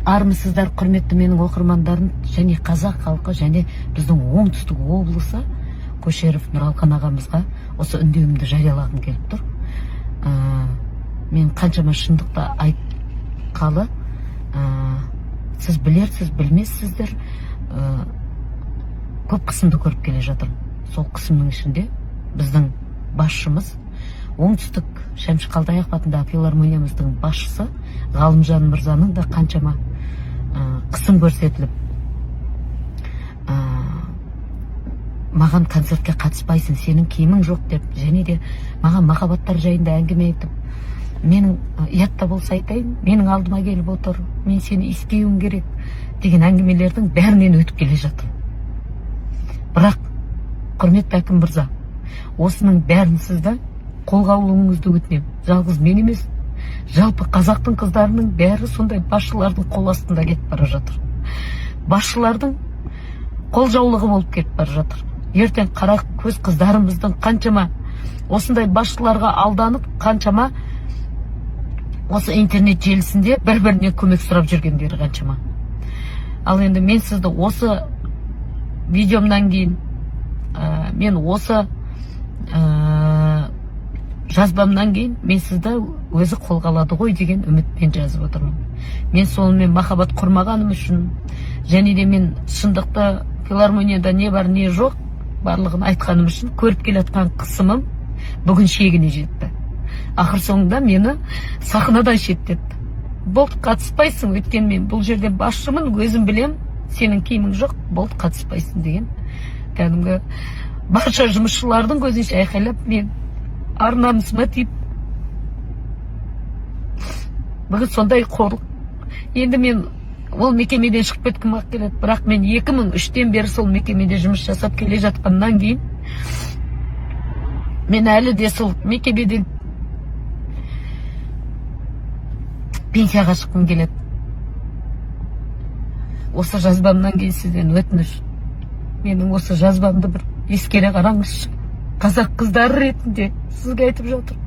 армысыздар, құрметті менің оқырмандарым, және қазақ халқы, және біздің оңтүстік облысы Көшеров Нұралқан ағамызға осы үндеуімді жариялағым келіп тұр. Мен қаншама шындықты айтқалы, сіз білерсіз, білмессіздер, көп қысымды көріп келе жатырмын. Сол қысымның ішінде біздің басшымыз, оңтүстік Шәмші Қалдаяқов атындағы филармониямыздың басшысы Ғалымжан мырзаның да қаншама қысым көрсетіліп, маған концертке қатыспайсың, сенің киімің жоқ деп, және де маған махаббаттар жайында әңгіме айтып, менің ұятта болса айтайын, менің алдыма келіп отыр, мен сені иіскеуім керек деген әңгімелердің бәрінен өтіп келе жатыр. Бірақ, құрметті әкім мырза, осының бәрін сізді қолға алуыңызды өтінемін. Жалғыз мен емес, жалпы қазақтың қыздарының бәрі сондай басшылардың қол астында кетіп бара жатыр. Басшылардың қол жаулығы болып кетіп бара жатыр. Ертең қара көз қыздарымыздың қаншама осындай басшыларға алданып, қаншама осы интернет желісінде бір-біріне көмек сұрап жүргендері қаншама. Ал енді мен сізді осы видеомнан кейін, мен осы жазбамнан кейін, мен сізді өзі қолға алады ғой деген үмітпен жазып отырмын. Мен сонымен махаббат құрмағаным үшін, және де мен шындықты филармонияда не бар не жоқ барлығын айтқаным үшін көріп келатқан қысымым бүгін шегіне жетті. Ақыр соңында мені сахнадан шеттетті. Болды, қатыспайсың, өйткені мен бұл жерде басшымын, өзім білем, сенің киімің жоқ, болды, қатыспайсың деген. Кәдімгі барша жұмысшылардың көзінше айқайлап, мен ар-намысыма тиіп, бүгін сондай қорлық. Енді мен ол мекемеден шығып кеткім келеді, бірақ мен 2003-тен бері сол мекемеде жұмыс жасап келе жатқаннан кейін, мен әлі де сол мекемеден пенсияға шыққым келеді. Осы жазбамнан кейін сізден өтініш, менің осы жазбамды бір ескере қараңызшы. Қазақ қыздары ретінде сізге айтып жатыр.